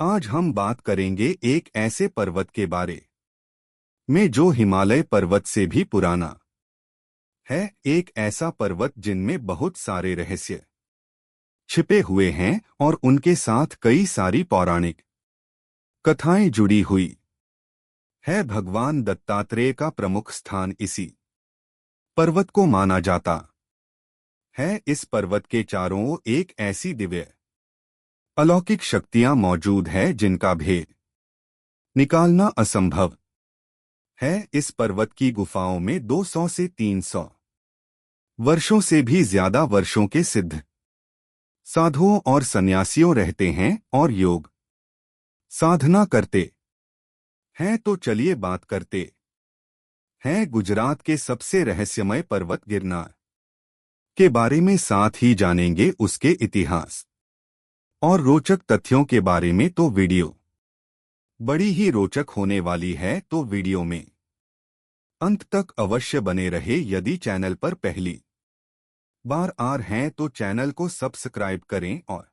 आज हम बात करेंगे एक ऐसे पर्वत के बारे में जो हिमालय पर्वत से भी पुराना है। एक ऐसा पर्वत जिनमें बहुत सारे रहस्य छिपे हुए हैं और उनके साथ कई सारी पौराणिक कथाएं जुड़ी हुई है। भगवान दत्तात्रेय का प्रमुख स्थान इसी पर्वत को माना जाता है। इस पर्वत के चारों ओर एक ऐसी दिव्य अलौकिक शक्तियां मौजूद है जिनका भेद निकालना असंभव है। इस पर्वत की गुफाओं में 200 से 300 वर्षों से भी ज्यादा वर्षों के सिद्ध साधुओं और सन्यासियों रहते हैं और योग साधना करते हैं। तो चलिए बात करते हैं गुजरात के सबसे रहस्यमय पर्वत गिरनार के बारे में, साथ ही जानेंगे उसके इतिहास और रोचक तथ्यों के बारे में। तो वीडियो बड़ी ही रोचक होने वाली है, तो वीडियो में अंत तक अवश्य बने रहे। यदि चैनल पर पहली बार आ रहे हैं तो चैनल को सब्सक्राइब करें और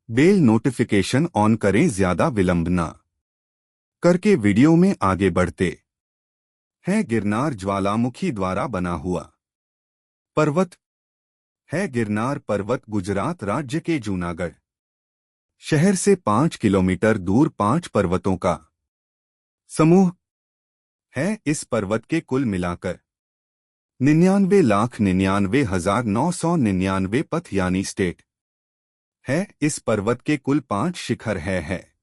बेल नोटिफिकेशन ऑन करें। ज्यादा विलंब न करके वीडियो में आगे बढ़ते हैं। गिरनार ज्वालामुखी द्वारा बना हुआ पर्वत है। गिरनार पर्वत गुजरात राज्य के जूनागढ़ शहर से 5 किलोमीटर दूर 5 पर्वतों का समूह है। इस पर्वत के कुल मिलाकर 99,99,999 पथ यानी स्टेट है। इस पर्वत के कुल 5 शिखर है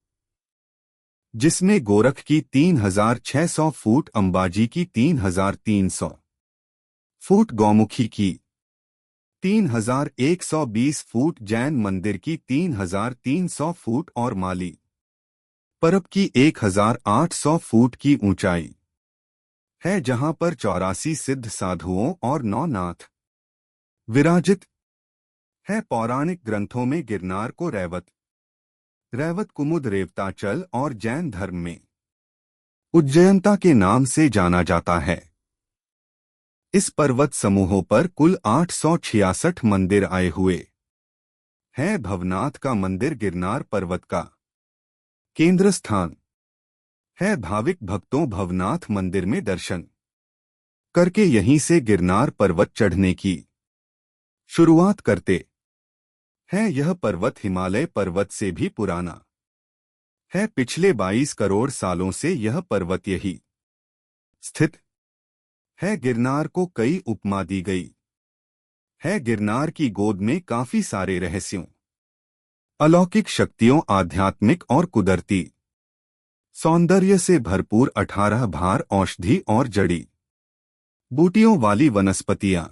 जिसमें गोरख की 3,600 फुट, अंबाजी की 3,300 फुट, गौमुखी की 3,120 फुट, जैन मंदिर की 3,300 फुट और माली पर्वत की 1,800 फुट की ऊंचाई है, जहां पर 84 सिद्ध साधुओं और 9 नाथ विराजित है। पौराणिक ग्रंथों में गिरनार को रैवत कुमुद, रेवताचल और जैन धर्म में उज्जयंता के नाम से जाना जाता है। इस पर्वत समूहों पर कुल 866 मंदिर आए हुए हैं। भवनाथ का मंदिर गिरनार पर्वत का केंद्र स्थान है। भाविक भक्तों भवनाथ मंदिर में दर्शन करके यहीं से गिरनार पर्वत चढ़ने की शुरुआत करते हैं। यह पर्वत हिमालय पर्वत से भी पुराना है। पिछले 22 करोड़ सालों से यह पर्वत यही स्थित है। गिरनार को कई उपमा दी गई है। गिरनार की गोद में काफी सारे रहस्यों, अलौकिक शक्तियों, आध्यात्मिक और कुदरती सौंदर्य से भरपूर 18 भार औषधि और जड़ी बूटियों वाली वनस्पतियां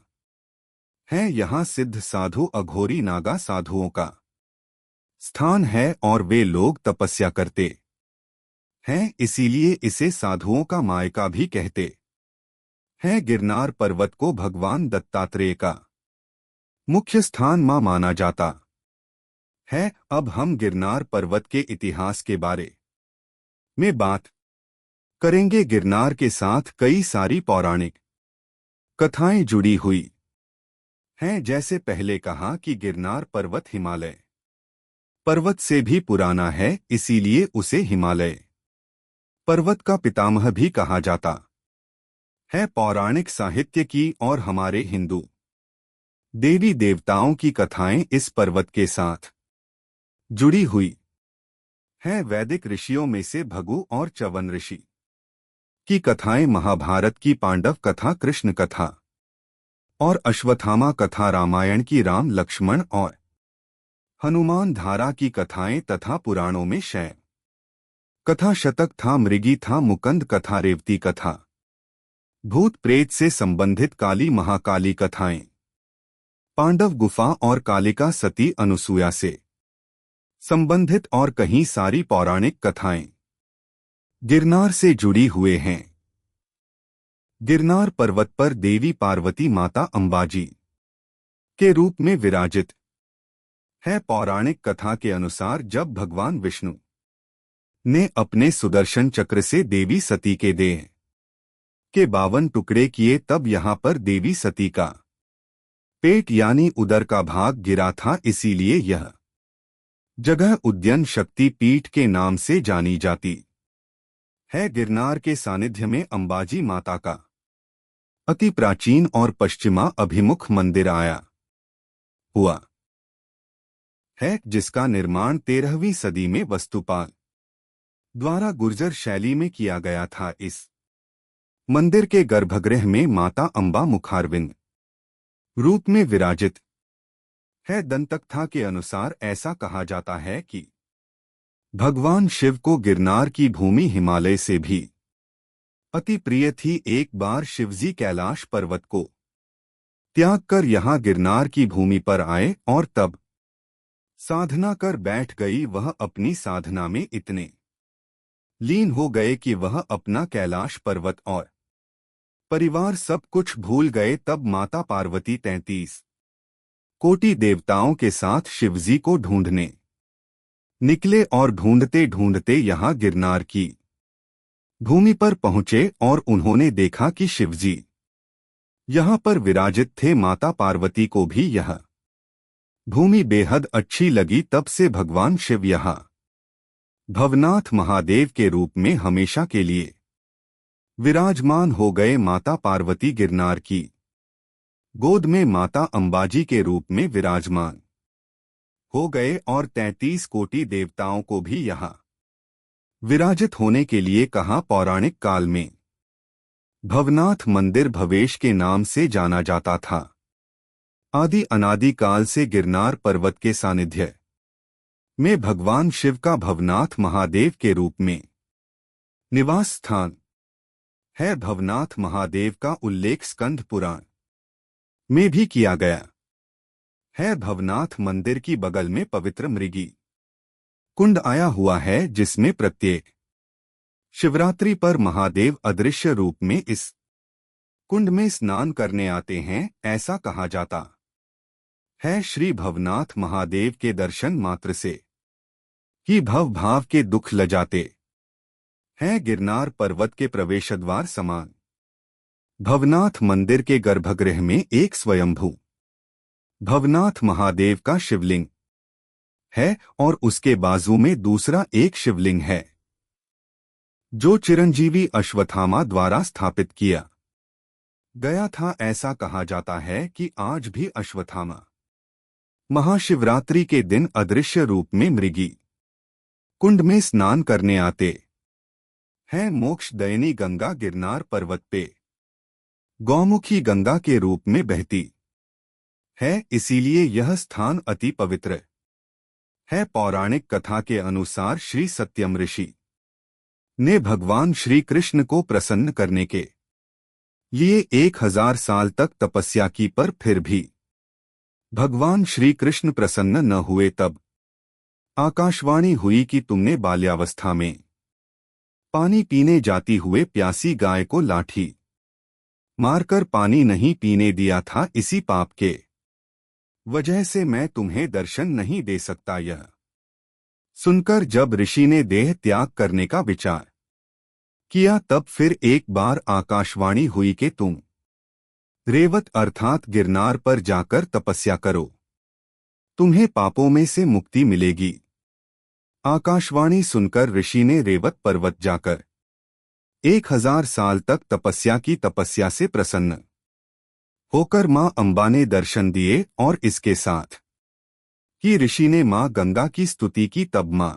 हैं। यहाँ सिद्ध साधु, अघोरी, नागा साधुओं का स्थान है और वे लोग तपस्या करते हैं, इसीलिए इसे साधुओं का मायका भी कहते हैं। गिरनार पर्वत को भगवान दत्तात्रेय का मुख्य स्थान माना जाता है। अब हम गिरनार पर्वत के इतिहास के बारे में बात करेंगे। गिरनार के साथ कई सारी पौराणिक कथाएं जुड़ी हुई हैं। जैसे पहले कहा कि गिरनार पर्वत हिमालय पर्वत से भी पुराना है, इसीलिए उसे हिमालय पर्वत का पितामह भी कहा जाता है। पौराणिक साहित्य की और हमारे हिंदू देवी देवताओं की कथाएं इस पर्वत के साथ जुड़ी हुई हैं। वैदिक ऋषियों में से भृगु और च्यवन ऋषि की कथाएं, महाभारत की पांडव कथा, कृष्ण कथा और अश्वत्थामा कथा, रामायण की राम लक्ष्मण और हनुमान धारा की कथाएं तथा पुराणों में शैव कथा, शतक था, मृगी था, मुकंद कथा, रेवती कथा, भूत प्रेत से संबंधित काली महाकाली कथाएं, पांडव गुफा और कालिका सती अनुसुया से संबंधित और कहीं सारी पौराणिक कथाएं गिरनार से जुड़ी हुए हैं। गिरनार पर्वत पर देवी पार्वती माता अंबाजी के रूप में विराजित है। पौराणिक कथा के अनुसार जब भगवान विष्णु ने अपने सुदर्शन चक्र से देवी सती के देह के 52 टुकड़े किए, तब यहां पर देवी सती का पेट यानी उदर का भाग गिरा था, इसीलिए यह जगह उद्यन शक्ति पीठ के नाम से जानी जाती है। गिरनार के सानिध्य में अंबाजी माता का अति प्राचीन और पश्चिमा अभिमुख मंदिर आया हुआ है, जिसका निर्माण 13वीं सदी में वस्तुपाल द्वारा गुर्जर शैली में किया गया था। इस मंदिर के गर्भगृह में माता अंबा मुखारविंद रूप में विराजित है। दंतकथा के अनुसार ऐसा कहा जाता है कि भगवान शिव को गिरनार की भूमि हिमालय से भी अति प्रिय थी। एक बार शिवजी कैलाश पर्वत को त्याग कर यहाँ गिरनार की भूमि पर आए और तब साधना कर बैठ गई। वह अपनी साधना में इतने लीन हो गए कि वह अपना कैलाश पर्वत और परिवार सब कुछ भूल गए। तब माता पार्वती 33 कोटि देवताओं के साथ शिवजी को ढूंढने निकले और ढूंढते ढूंढते यहाँ गिरनार की भूमि पर पहुंचे और उन्होंने देखा कि शिवजी यहाँ पर विराजित थे। माता पार्वती को भी यह भूमि बेहद अच्छी लगी। तब से भगवान शिव यहाँ भवनाथ महादेव के रूप में हमेशा के लिए विराजमान हो गए। माता पार्वती गिरनार की गोद में माता अंबाजी के रूप में विराजमान हो गए और 33 कोटि देवताओं को भी यहाँ विराजित होने के लिए कहा। पौराणिक काल में भवनाथ मंदिर भवेश के नाम से जाना जाता था। आदि अनादि काल से गिरनार पर्वत के सानिध्य में भगवान शिव का भवनाथ महादेव के रूप में निवास स्थान है। भवनाथ महादेव का उल्लेख स्कंद पुराण में भी किया गया है। भवनाथ मंदिर की बगल में पवित्र मृगी कुंड आया हुआ है, जिसमें प्रत्येक शिवरात्रि पर महादेव अदृश्य रूप में इस कुंड में स्नान करने आते हैं। ऐसा कहा जाता है श्री भवनाथ महादेव के दर्शन मात्र से ही भव भाव के दुख लजाते हैं। गिरनार पर्वत के प्रवेशद्वार समान भवनाथ मंदिर के गर्भगृह में एक स्वयंभू भवनाथ महादेव का शिवलिंग है और उसके बाजू में दूसरा एक शिवलिंग है, जो चिरंजीवी अश्वत्थामा द्वारा स्थापित किया गया था। ऐसा कहा जाता है कि आज भी अश्वत्थामा महाशिवरात्रि के दिन अदृश्य रूप में मृगी कुंड में स्नान करने आते हैं। मोक्षदयिनी गंगा गिरनार पर्वत पे गौमुखी गंगा के रूप में बहती है, इसीलिए यह स्थान अति पवित्र है। पौराणिक कथा के अनुसार श्री सत्यम ऋषि ने भगवान श्री कृष्ण को प्रसन्न करने के लिए 1000 साल तक तपस्या की, पर फिर भी भगवान श्री कृष्ण प्रसन्न न हुए। तब आकाशवाणी हुई कि तुमने बाल्यावस्था में पानी पीने जाती हुए प्यासी गाय को लाठी मारकर पानी नहीं पीने दिया था। इसी पाप के वजह से मैं तुम्हें दर्शन नहीं दे सकता। यह सुनकर जब ऋषि ने देह त्याग करने का विचार किया, तब फिर एक बार आकाशवाणी हुई कि तुम रेवत अर्थात गिरनार पर जाकर तपस्या करो, तुम्हें पापों में से मुक्ति मिलेगी। आकाशवाणी सुनकर ऋषि ने रेवत पर्वत जाकर 1000 साल तक तपस्या की। तपस्या से प्रसन्न होकर मां अंबा ने दर्शन दिए और इसके साथ ही ऋषि ने मां गंगा की स्तुति की। तब मां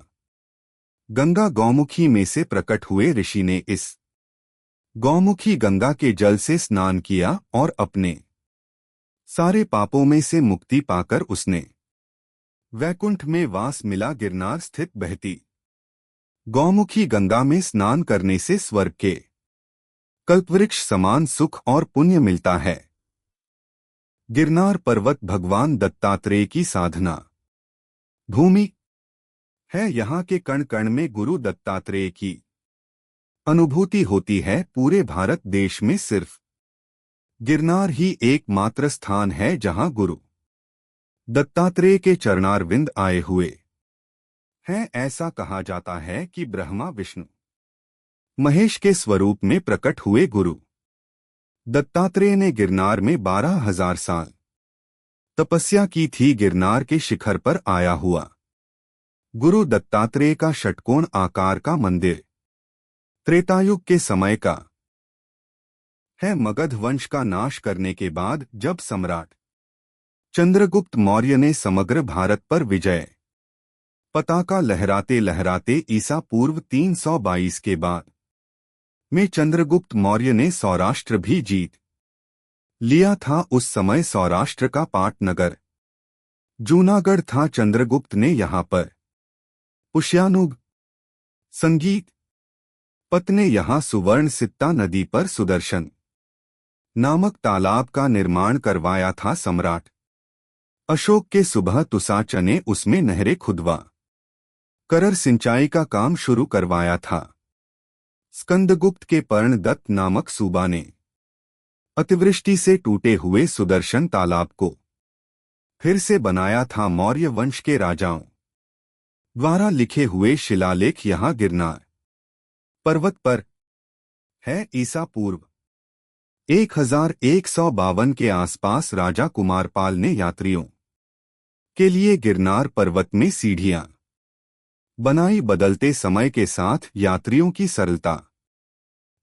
गंगा गौमुखी में से प्रकट हुए। ऋषि ने इस गौमुखी गंगा के जल से स्नान किया और अपने सारे पापों में से मुक्ति पाकर उसने वैकुंठ में वास मिला। गिरनार स्थित बहती गौमुखी गंगा में स्नान करने से स्वर्ग के कल्पवृक्ष समान सुख और पुण्य मिलता है। गिरनार पर्वत भगवान दत्तात्रेय की साधना भूमि है। यहाँ के कण कण में गुरु दत्तात्रेय की अनुभूति होती है। पूरे भारत देश में सिर्फ गिरनार ही एकमात्र स्थान है जहाँ गुरु दत्तात्रेय के चरणारविंद आए हुए हैं। ऐसा कहा जाता है कि ब्रह्मा विष्णु महेश के स्वरूप में प्रकट हुए गुरु दत्तात्रेय ने गिरनार में 12,000 साल तपस्या की थी। गिरनार के शिखर पर आया हुआ गुरु दत्तात्रेय का षटकोण आकार का मंदिर त्रेतायुग के समय का है। मगध वंश का नाश करने के बाद जब सम्राट चंद्रगुप्त मौर्य ने समग्र भारत पर विजय पताका लहराते लहराते ईसा पूर्व 322 के बाद में चंद्रगुप्त मौर्य ने सौराष्ट्र भी जीत लिया था। उस समय सौराष्ट्र का पाटनगर जूनागढ़ था। चंद्रगुप्त ने यहाँ पर पुष्यानुग संगीत पत ने यहाँ सुवर्ण सित्ता नदी पर सुदर्शन नामक तालाब का निर्माण करवाया था। सम्राट अशोक के सुबह तुसाच ने उसमें नहरें खुदवा कर सिंचाई का काम शुरू करवाया था। स्कंदगुप्त के पर्णदत्त नामक सूबा ने अतिवृष्टि से टूटे हुए सुदर्शन तालाब को फिर से बनाया था। मौर्य वंश के राजाओं द्वारा लिखे हुए शिलालेख यहाँ गिरनार पर्वत पर है। ईसा पूर्व 1152 के आसपास राजा कुमारपाल ने यात्रियों के लिए गिरनार पर्वत में सीढ़ियां बनाई। बदलते समय के साथ यात्रियों की सरलता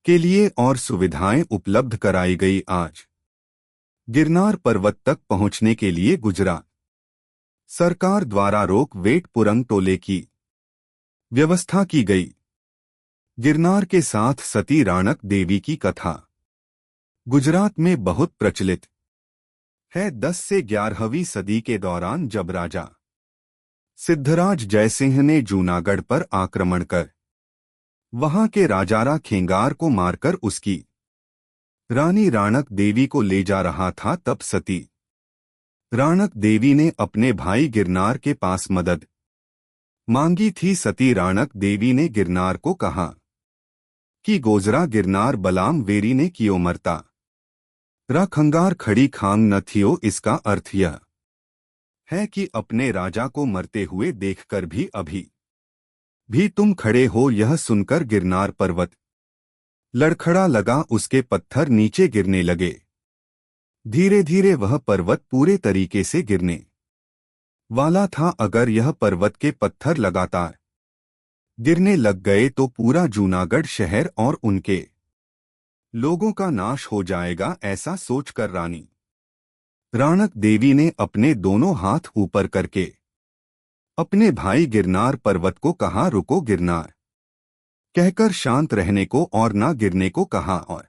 के लिए और सुविधाएं उपलब्ध कराई गई। आज गिरनार पर्वत तक पहुंचने के लिए गुजरात सरकार द्वारा रोक वेट पुरंग टोले की व्यवस्था की गई। गिरनार के साथ सती राणक देवी की कथा गुजरात में बहुत प्रचलित है। 10 से 11वीं सदी के दौरान जब राजा सिद्धराज जयसिंह ने जूनागढ़ पर आक्रमण कर वहां के राजारा खेंगार को मारकर उसकी रानी राणक देवी को ले जा रहा था, तब सती राणक देवी ने अपने भाई गिरनार के पास मदद मांगी थी। सती राणक देवी ने गिरनार को कहा कि गोजरा गिरनार बलाम वेरी ने कियो मरता रा खंगार खड़ी खांग न थियो। इसका अर्थ यह है कि अपने राजा को मरते हुए देखकर भी अभी भी तुम खड़े हो। यह सुनकर गिरनार पर्वत लड़खड़ा लगा, उसके पत्थर नीचे गिरने लगे। धीरे धीरे वह पर्वत पूरे तरीके से गिरने वाला था। अगर यह पर्वत के पत्थर लगातार गिरने लग गए तो पूरा जूनागढ़ शहर और उनके लोगों का नाश हो जाएगा। ऐसा सोचकर रानी राणक देवी ने अपने दोनों हाथ ऊपर करके अपने भाई गिरनार पर्वत को कहा, रुको। गिरनार कहकर शांत रहने को और ना गिरने को कहा और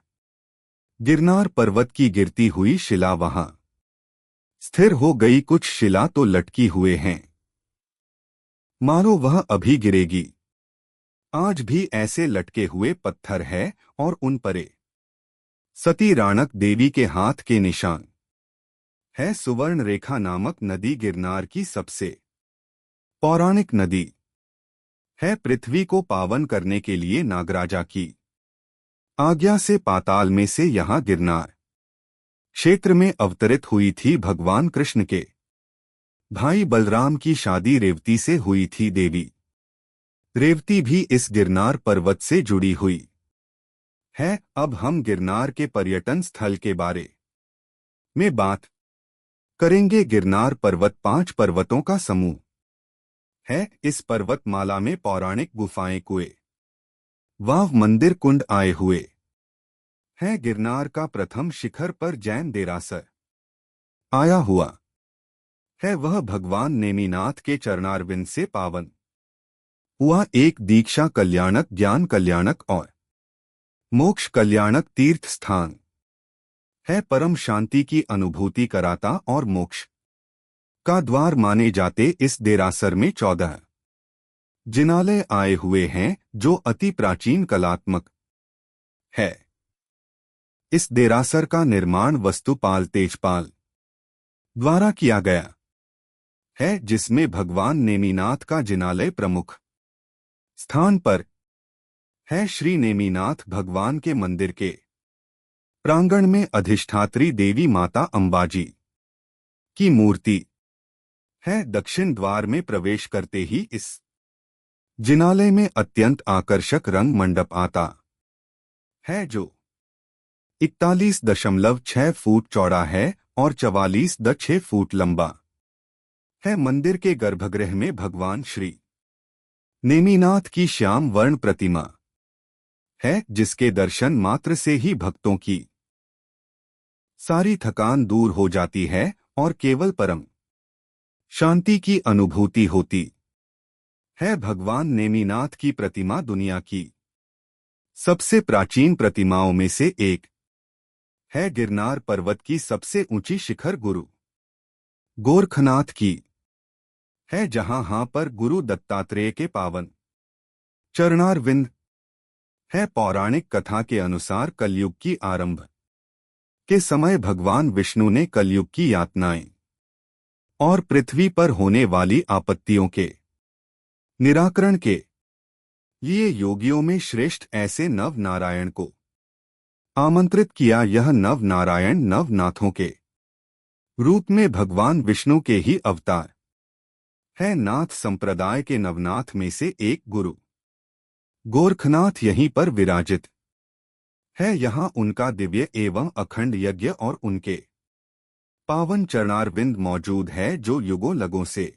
गिरनार पर्वत की गिरती हुई शिला वहां स्थिर हो गई। कुछ शिला तो लटकी हुए हैं, मानो वह अभी गिरेगी। आज भी ऐसे लटके हुए पत्थर है और उन परे सती राणक देवी के हाथ के निशान है। सुवर्ण रेखा नामक नदी गिरनार की सबसे पौराणिक नदी है। पृथ्वी को पावन करने के लिए नागराजा की आज्ञा से पाताल में से यहाँ गिरनार क्षेत्र में अवतरित हुई थी। भगवान कृष्ण के भाई बलराम की शादी रेवती से हुई थी। देवी रेवती भी इस गिरनार पर्वत से जुड़ी हुई है। अब हम गिरनार के पर्यटन स्थल के बारे में बात करेंगे। गिरनार पर्वत 5 पर्वतों का समूह है। इस पर्वतमाला में पौराणिक गुफाएं, कुएं, वाव, मंदिर, कुंड आए हुए हैं। गिरनार का प्रथम शिखर पर जैन देरासर आया हुआ है। वह भगवान नेमिनाथ के चरणारविंद से पावन हुआ एक दीक्षा कल्याणक, ज्ञान कल्याणक और मोक्ष कल्याणक तीर्थ स्थान है। परम शांति की अनुभूति कराता और मोक्ष का द्वार माने जाते इस देरासर में 14 जिनालय आए हुए हैं, जो अति प्राचीन कलात्मक है। इस देरासर का निर्माण वस्तुपाल तेजपाल द्वारा किया गया है, जिसमें भगवान नेमिनाथ का जिनालय प्रमुख स्थान पर है। श्री नेमिनाथ भगवान के मंदिर के प्रांगण में अधिष्ठात्री देवी माता अंबाजी की मूर्ति है। दक्षिण द्वार में प्रवेश करते ही इस जिनालय में अत्यंत आकर्षक रंग मंडप आता है, जो 41.6 फुट चौड़ा है और 44.6 फुट लंबा है। मंदिर के गर्भगृह में भगवान श्री नेमिनाथ की श्याम वर्ण प्रतिमा है, जिसके दर्शन मात्र से ही भक्तों की सारी थकान दूर हो जाती है और केवल परम शांति की अनुभूति होती है। भगवान नेमिनाथ की प्रतिमा दुनिया की सबसे प्राचीन प्रतिमाओं में से एक है। गिरनार पर्वत की सबसे ऊंची शिखर गुरु गोरखनाथ की है, जहां पर गुरु दत्तात्रेय के पावन चरणारविंद है। पौराणिक कथा के अनुसार कलयुग की आरंभ के समय भगवान विष्णु ने कलयुग की यातनाएं और पृथ्वी पर होने वाली आपत्तियों के निराकरण के लिए योगियों में श्रेष्ठ ऐसे नव नारायण को आमंत्रित किया। यह नव नारायण नवनाथों के रूप में भगवान विष्णु के ही अवतार है। नाथ संप्रदाय के नवनाथ में से एक गुरु गोरखनाथ यहीं पर विराजित है। यहाँ उनका दिव्य एवं अखंड यज्ञ और उनके पावन चरणारविंद मौजूद है, जो युगों लगों से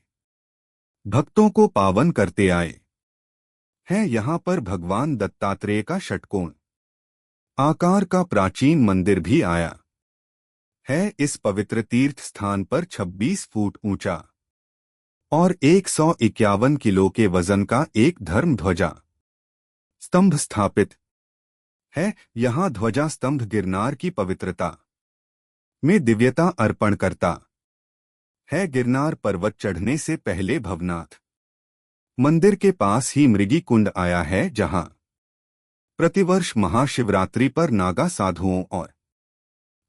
भक्तों को पावन करते आए हैं। यहाँ पर भगवान दत्तात्रेय का षटकोण आकार का प्राचीन मंदिर भी आया है। इस पवित्र तीर्थ स्थान पर 26 फुट ऊंचा और 151 किलो के वजन का एक धर्म ध्वजा स्तंभ स्थापित है। यहाँ ध्वजा स्तंभ गिरनार की पवित्रता में दिव्यता अर्पण करता है। गिरनार पर्वत चढ़ने से पहले भवनाथ मंदिर के पास ही मृगी कुंड आया है, जहां प्रतिवर्ष महाशिवरात्रि पर नागा साधुओं और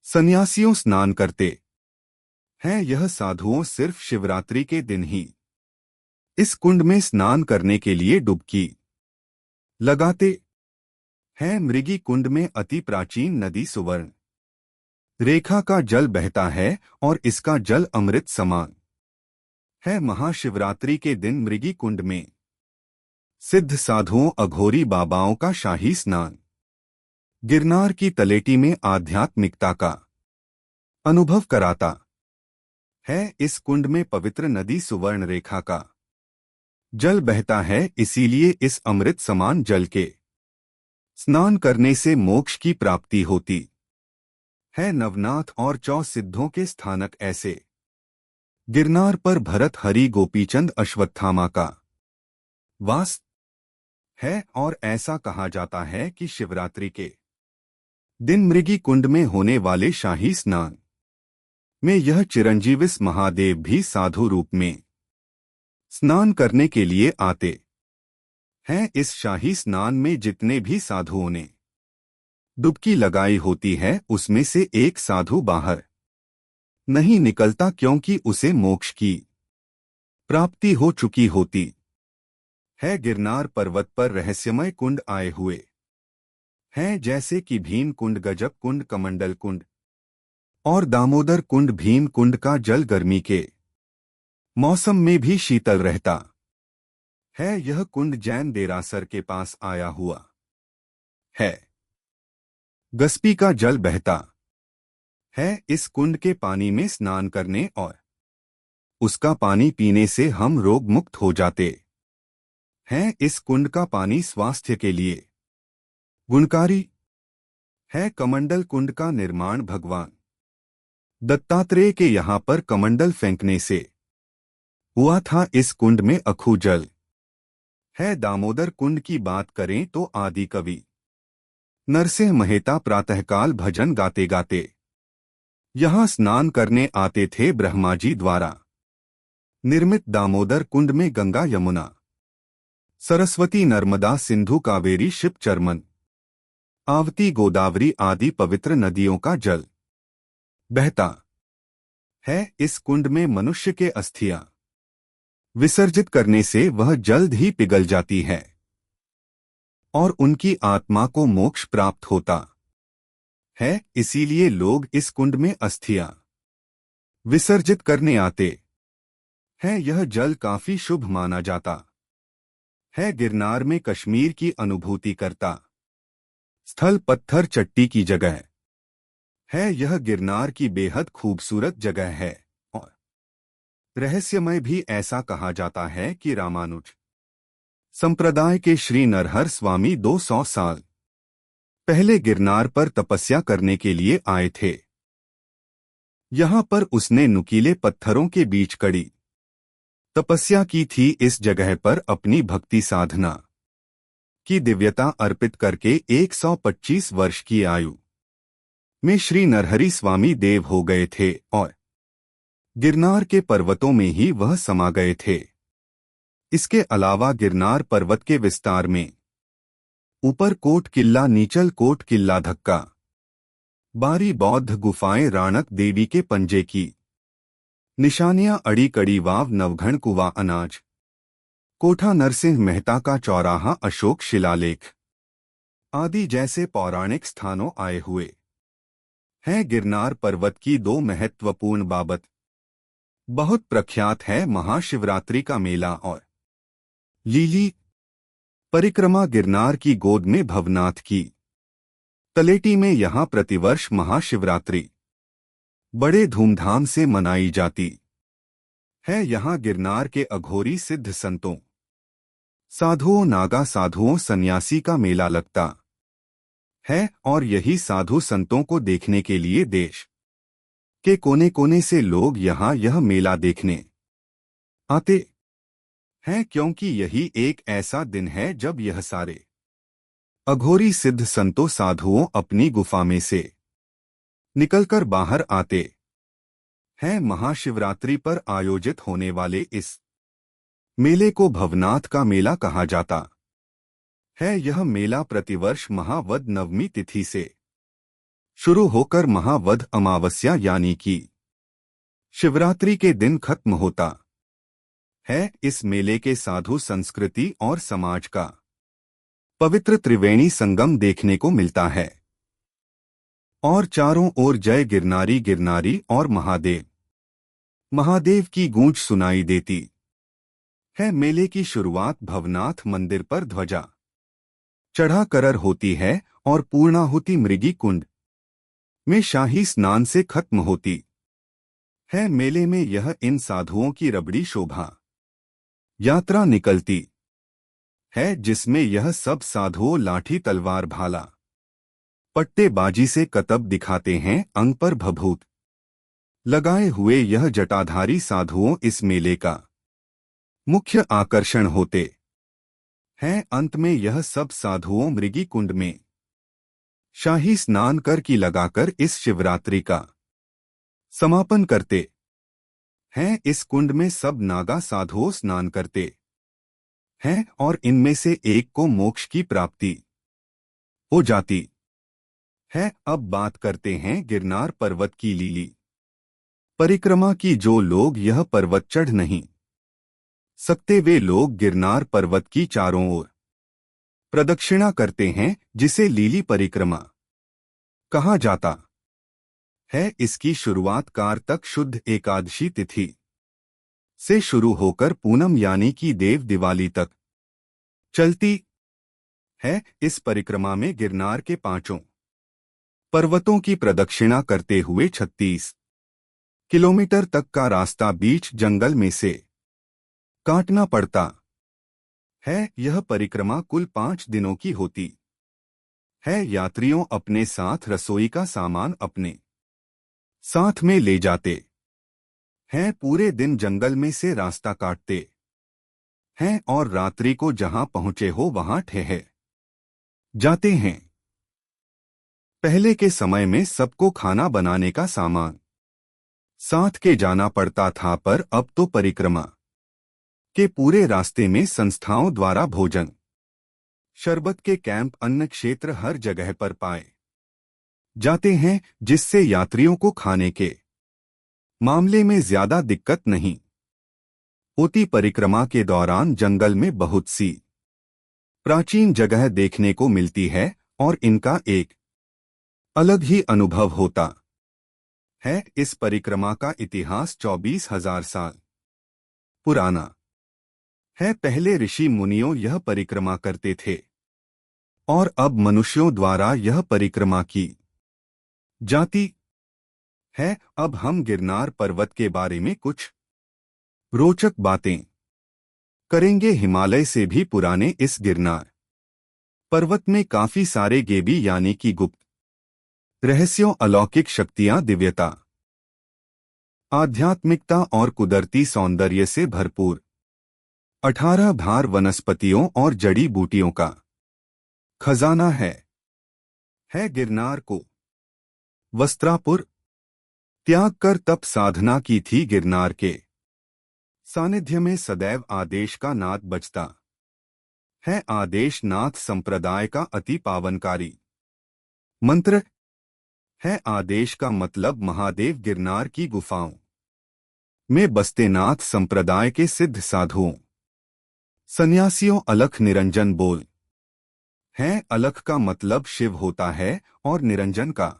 सन्यासियों स्नान करते हैं। यह साधुओं सिर्फ शिवरात्रि के दिन ही इस कुंड में स्नान करने के लिए डुबकी लगाते हैं। मृगी कुंड में अति प्राचीन नदी सुवर्ण रेखा का जल बहता है और इसका जल अमृत समान है। महाशिवरात्रि के दिन मृगी कुंड में सिद्ध साधुओं अघोरी बाबाओं का शाही स्नान गिरनार की तलेटी में आध्यात्मिकता का अनुभव कराता है। इस कुंड में पवित्र नदी सुवर्ण रेखा का जल बहता है, इसीलिए इस अमृत समान जल के स्नान करने से मोक्ष की प्राप्ति होती है। नवनाथ और 4 सिद्धों के स्थानक ऐसे गिरनार पर भरत हरि गोपीचंद अश्वत्थामा का वास है, और ऐसा कहा जाता है कि शिवरात्रि के दिन मृगी कुंड में होने वाले शाही स्नान में यह चिरंजीविस महादेव भी साधु रूप में स्नान करने के लिए आते हैं। इस शाही स्नान में जितने भी साधुओं ने डुबकी लगाई होती है, उसमें से एक साधु बाहर नहीं निकलता, क्योंकि उसे मोक्ष की प्राप्ति हो चुकी होती है। गिरनार पर्वत पर रहस्यमय कुंड आए हुए हैं, जैसे कि भीम कुंड, गजब कुंड, कमंडल कुंड और दामोदर कुंड। भीम कुंड का जल गर्मी के मौसम में भी शीतल रहता है। यह कुंड जैन देरासर के पास आया हुआ है। गस्पी का जल बहता है। इस कुंड के पानी में स्नान करने और उसका पानी पीने से हम रोग मुक्त हो जाते हैं। इस कुंड का पानी स्वास्थ्य के लिए गुणकारी है। कमंडल कुंड का निर्माण भगवान दत्तात्रेय के यहाँ पर कमंडल फेंकने से हुआ था। इस कुंड में अखू जल है। दामोदर कुंड की बात करें तो आदि कवि नरसिंह मेहता प्रातःकाल भजन गाते गाते यहाँ स्नान करने आते थे। ब्रह्मा जी द्वारा निर्मित दामोदर कुंड में गंगा, यमुना, सरस्वती, नर्मदा, सिंधु, कावेरी, शिव, चर्मन, आवती, गोदावरी आदि पवित्र नदियों का जल बहता है। इस कुंड में मनुष्य के अस्थियां विसर्जित करने से वह जल्द ही पिघल जाती है और उनकी आत्मा को मोक्ष प्राप्त होता है। इसीलिए लोग इस कुंड में अस्थियां विसर्जित करने आते हैं। यह जल काफी शुभ माना जाता है। गिरनार में कश्मीर की अनुभूति करता स्थल पत्थर चट्टी की जगह है। यह गिरनार की बेहद खूबसूरत जगह है और रहस्यमय भी। ऐसा कहा जाता है कि रामानुज संप्रदाय के श्री नरहर स्वामी 200 साल पहले गिरनार पर तपस्या करने के लिए आए थे। यहाँ पर उसने नुकीले पत्थरों के बीच कड़ी तपस्या की थी। इस जगह पर अपनी भक्ति साधना की दिव्यता अर्पित करके 125 वर्ष की आयु में श्री नरहरि स्वामी देव हो गए थे और गिरनार के पर्वतों में ही वह समा गए थे। इसके अलावा गिरनार पर्वत के विस्तार में ऊपर कोट किला, नीचल कोट किला, धक्का बारी बौद्ध गुफाएं, राणक देवी के पंजे की निशानियां, अड़ी कड़ी वाव, नवघण कुआ, अनाज कोठा, नरसिंह मेहता का चौराहा, अशोक शिलालेख आदि जैसे पौराणिक स्थानों आए हुए हैं। गिरनार पर्वत की दो महत्वपूर्ण बाबत बहुत प्रख्यात है, महाशिवरात्रि का मेला और लीली परिक्रमा। गिरनार की गोद में भवनाथ की तलेटी में यहाँ प्रतिवर्ष महाशिवरात्रि बड़े धूमधाम से मनाई जाती है। यहाँ गिरनार के अघोरी सिद्ध संतों, साधुओं, नागा साधुओं, सन्यासी का मेला लगता है और यही साधु संतों को देखने के लिए देश के कोने कोने से लोग यहाँ यह मेला देखने आते हैं, क्योंकि यही एक ऐसा दिन है जब यह सारे अघोरी सिद्ध संतों, साधुओं अपनी गुफा में से निकलकर बाहर आते हैं। महाशिवरात्रि पर आयोजित होने वाले इस मेले को भवनाथ का मेला कहा जाता है। यह मेला प्रतिवर्ष महावद नवमी तिथि से शुरू होकर महावद अमावस्या यानी कि शिवरात्रि के दिन खत्म होता है। इस मेले के साधु संस्कृति और समाज का पवित्र त्रिवेणी संगम देखने को मिलता है और चारों ओर जय गिरनारी गिरनारी और महादेव महादेव की गूंज सुनाई देती है। मेले की शुरुआत भवनाथ मंदिर पर ध्वजा चढ़ा कर होती है और पूर्णाहुति मृगी कुंड में शाही स्नान से खत्म होती है। मेले में यह इन साधुओं की रबड़ी शोभा यात्रा निकलती है, जिसमें यह सब साधुओं लाठी, तलवार, भाला, पट्टेबाजी से कतब दिखाते हैं। अंग पर भभूत लगाए हुए यह जटाधारी साधुओं इस मेले का मुख्य आकर्षण होते हैं। अंत में यह सब साधुओं मृगी कुंड में शाही स्नान कर की लगाकर इस शिवरात्रि का समापन करते हैं। इस कुंड में सब नागा साधुओं स्नान करते हैं और इनमें से एक को मोक्ष की प्राप्ति हो जाती है। अब बात करते हैं गिरनार पर्वत की लीली परिक्रमा की। जो लोग यह पर्वत चढ़ नहीं सकते वे लोग गिरनार पर्वत की चारों ओर प्रदक्षिणा करते हैं, जिसे लीली परिक्रमा कहा जाता है। इसकी शुरुआत कार्तक शुद्ध एकादशी तिथि से शुरू होकर पूनम यानी कि देव दिवाली तक चलती है। इस परिक्रमा में गिरनार के पांचों पर्वतों की प्रदक्षिणा करते हुए 36 किलोमीटर तक का रास्ता बीच जंगल में से काटना पड़ता है। यह परिक्रमा कुल 5 दिनों की होती है। यात्रियों अपने साथ रसोई का सामान अपने साथ में ले जाते हैं। पूरे दिन जंगल में से रास्ता काटते हैं और रात्रि को जहां पहुंचे हो वहां ठहर जाते हैं। पहले के समय में सबको खाना बनाने का सामान साथ के जाना पड़ता था, पर अब तो परिक्रमा के पूरे रास्ते में संस्थाओं द्वारा भोजन, शरबत के कैंप, अन्न क्षेत्र हर जगह पर पाए जाते हैं, जिससे यात्रियों को खाने के मामले में ज्यादा दिक्कत नहीं होती। परिक्रमा के दौरान जंगल में बहुत सी प्राचीन जगह देखने को मिलती है और इनका एक अलग ही अनुभव होता है। इस परिक्रमा का इतिहास 24,000 साल पुराना है। पहले ऋषि मुनियों यह परिक्रमा करते थे और अब मनुष्यों द्वारा यह परिक्रमा की जाती है। अब हम गिरनार पर्वत के बारे में कुछ रोचक बातें करेंगे हिमालय से भी पुराने इस गिरनार पर्वत में काफी सारे गेबी यानी कि गुप्त रहस्यों, अलौकिक शक्तियां, दिव्यता, आध्यात्मिकता और कुदरती सौंदर्य से भरपूर 18 भार वनस्पतियों और जड़ी बूटियों का खजाना है गिरनार को वस्त्रापुर त्याग कर तप साधना की थी। गिरनार के सानिध्य में सदैव आदेश का नाद बजता है। आदेश नाथ संप्रदाय का अति पावनकारी मंत्र है। आदेश का मतलब महादेव गिरनार की गुफाओं में बसते नाथ संप्रदाय के सिद्ध साधुओं, सन्यासियों। अलख निरंजन बोल है। अलख का मतलब शिव होता है और निरंजन का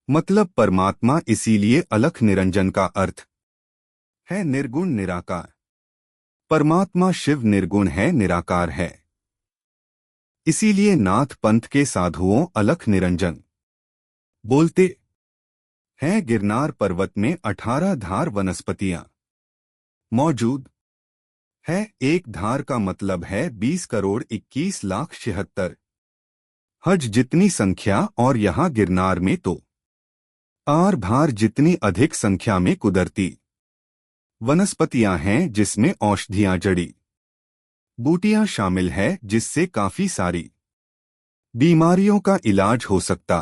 मतलब परमात्मा, इसीलिए अलख निरंजन का अर्थ है निर्गुण निराकार। परमात्मा शिव निर्गुण है, निराकार है, इसीलिए नाथ पंथ के साधुओं अलख निरंजन बोलते हैं। गिरनार पर्वत में 18 धार वनस्पतियां मौजूद है। एक धार का मतलब है 20 करोड़ 21 लाख 76 हज जितनी संख्या, और यहाँ गिरनार में तो आर भार जितनी अधिक संख्या में कुदरती वनस्पतियां हैं, जिसमें औषधियां, जड़ी बूटियां शामिल है, जिससे काफी सारी बीमारियों का इलाज हो सकता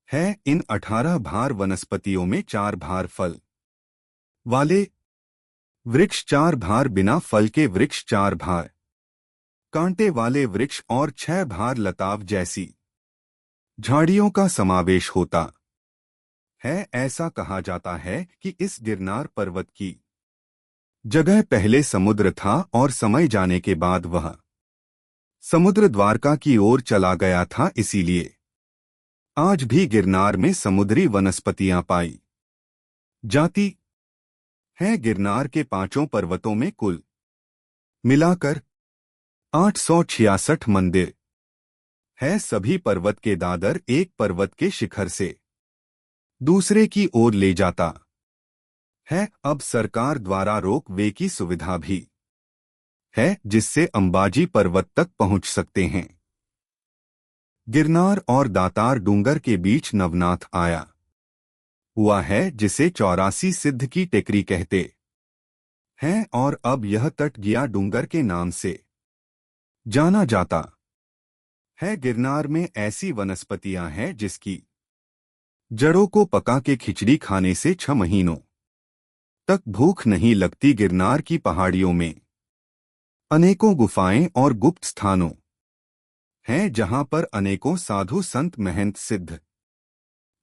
है। इन 18 भार वनस्पतियों में 4 भार फल वाले वृक्ष, 4 भार बिना फल के वृक्ष, 4 भार कांटे वाले वृक्ष और 6 भार लताव जैसी झाड़ियों का समावेश होता है। ऐसा कहा जाता है कि इस गिरनार पर्वत की जगह पहले समुद्र था और समय जाने के बाद वह समुद्र द्वारका की ओर चला गया था, इसीलिए आज भी गिरनार में समुद्री वनस्पतियां पाई जाती हैं। गिरनार के 5 पर्वतों में कुल मिलाकर 866 मंदिर है। सभी पर्वत के दादर एक पर्वत के शिखर से दूसरे की ओर ले जाता है। अब सरकार द्वारा रोप वे की सुविधा भी है, जिससे अंबाजी पर्वत तक पहुंच सकते हैं। गिरनार और दातार डूंगर के बीच नवनाथ आया हुआ है, जिसे 84 सिद्ध की टेकरी कहते हैं, और अब यह तट गया डूंगर के नाम से जाना जाता है। गिरनार में ऐसी वनस्पतियां हैं जिसकी जड़ों को पका के खिचड़ी खाने से 6 महीनों तक भूख नहीं लगती। गिरनार की पहाड़ियों में अनेकों गुफाएं और गुप्त स्थानों हैं, जहां पर अनेकों साधु संत महंत सिद्ध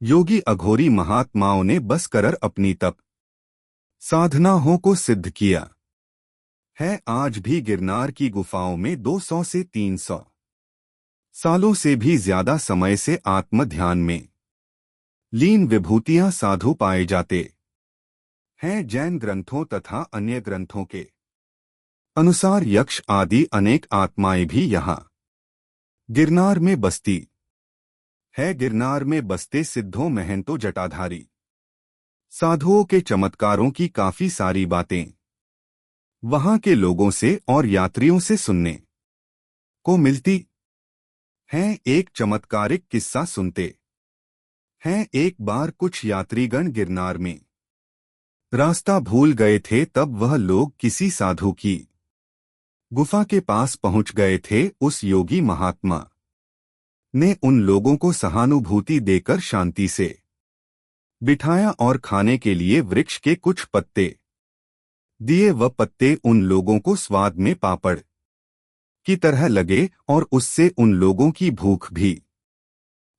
योगी अघोरी महात्माओं ने बस कर अपनी तप साधनाओं को सिद्ध किया है। आज भी गिरनार की गुफाओं में 200 से 300 सालों से भी ज्यादा समय से आत्म ध्यान में लीन विभूतियां साधु पाए जाते हैं। जैन ग्रंथों तथा अन्य ग्रंथों के अनुसार यक्ष आदि अनेक आत्माएं भी यहाँ गिरनार में बसती है। गिरनार में बसते सिद्धों, महंतों, जटाधारी साधुओं के चमत्कारों की काफी सारी बातें वहां के लोगों से और यात्रियों से सुनने को मिलती हैं। एक चमत्कारिक किस्सा सुनते हैं। एक बार कुछ यात्रीगण गिरनार में रास्ता भूल गए थे, तब वह लोग किसी साधु की गुफा के पास पहुंच गए थे। उस योगी महात्मा ने उन लोगों को सहानुभूति देकर शांति से बिठाया और खाने के लिए वृक्ष के कुछ पत्ते दिए। वह पत्ते उन लोगों को स्वाद में पापड़ की तरह लगे और उससे उन लोगों की भूख भी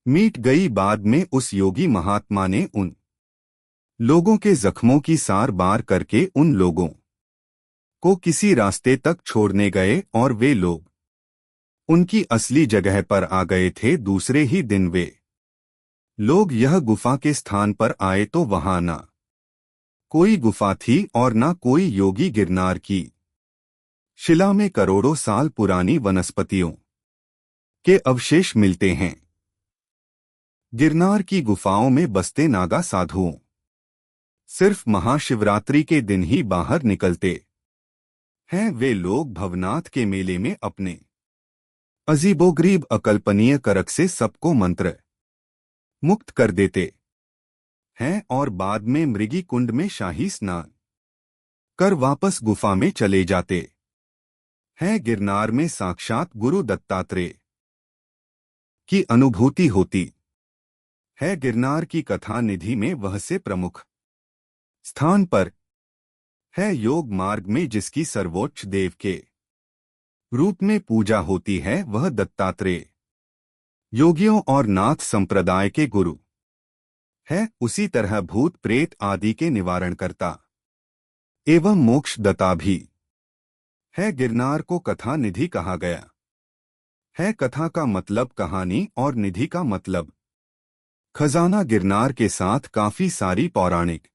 मिट गई। बाद में उस योगी महात्मा ने उन लोगों के जख्मों की सार बार करके उन लोगों को किसी रास्ते तक छोड़ने गए, और वे लोग उनकी असली जगह पर आ गए थे। दूसरे ही दिन वे लोग यह गुफा के स्थान पर आए तो वहां ना कोई गुफा थी और ना कोई योगी। गिरनार की शिला में करोड़ों साल पुरानी वनस्पतियों के अवशेष मिलते हैं। गिरनार की गुफाओं में बसते नागा साधुओं सिर्फ महाशिवरात्रि के दिन ही बाहर निकलते हैं वे लोग भवनाथ के मेले में अपने अजीबोगरीब अकल्पनीय करक से सबको मंत्र मुक्त कर देते हैं और बाद में मृगी कुंड में शाही स्नान कर वापस गुफा में चले जाते हैं। गिरनार में साक्षात गुरु दत्तात्रेय की अनुभूति होती है। गिरनार की कथा निधि में वह से प्रमुख स्थान पर है। योग मार्ग में जिसकी सर्वोच्च देव के रूप में पूजा होती है वह दत्तात्रेय योगियों और नाथ संप्रदाय के गुरु है। उसी तरह भूत प्रेत आदि के निवारण करता एवं मोक्षदाता भी है। गिरनार को कथा निधि कहा गया है। कथा का मतलब कहानी और निधि का मतलब खजाना। गिरनार के साथ काफी सारी पौराणिक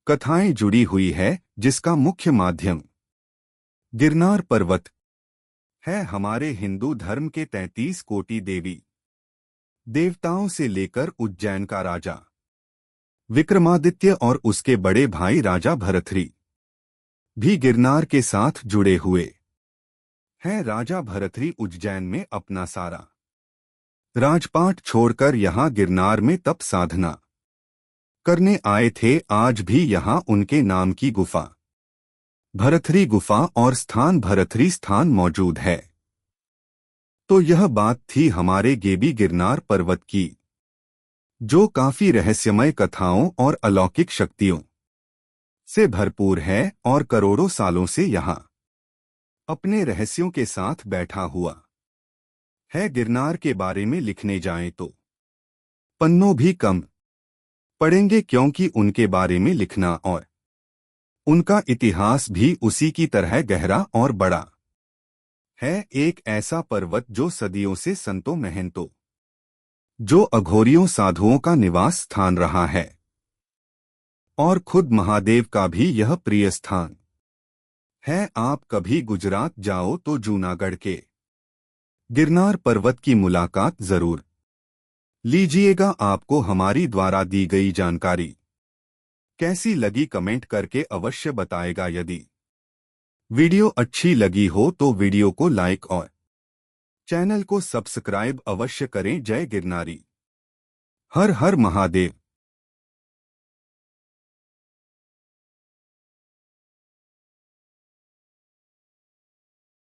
कथाएं जुड़ी हुई है जिसका मुख्य माध्यम गिरनार पर्वत है। हमारे हिंदू धर्म के 33 कोटि देवी देवताओं से लेकर उज्जैन का राजा विक्रमादित्य और उसके बड़े भाई राजा भरथरी भी गिरनार के साथ जुड़े हुए हैं। राजा भरथरी उज्जैन में अपना सारा राजपाट छोड़कर यहाँ गिरनार में तप साधना करने आए थे। आज भी यहाँ उनके नाम की गुफा भरथरी गुफा और स्थान भरथरी स्थान मौजूद है। तो यह बात थी हमारे गेबी गिरनार पर्वत की, जो काफी रहस्यमय कथाओं और अलौकिक शक्तियों से भरपूर है और करोड़ों सालों से यहाँ अपने रहस्यों के साथ बैठा हुआ है। गिरनार के बारे में लिखने जाएं तो पन्नों भी कम पड़ेंगे, क्योंकि उनके बारे में लिखना और उनका इतिहास भी उसी की तरह गहरा और बड़ा है। एक ऐसा पर्वत जो सदियों से संतों महंतों जो अघोरियों साधुओं का निवास स्थान रहा है और खुद महादेव का भी यह प्रिय स्थान है। आप कभी गुजरात जाओ तो जूनागढ़ के गिरनार पर्वत की मुलाकात जरूर लीजिएगा। आपको हमारी द्वारा दी गई जानकारी कैसी लगी कमेंट करके अवश्य बताएगा। यदि वीडियो अच्छी लगी हो तो वीडियो को लाइक और चैनल को सब्सक्राइब अवश्य करें। जय गिरनारी, हर हर महादेव।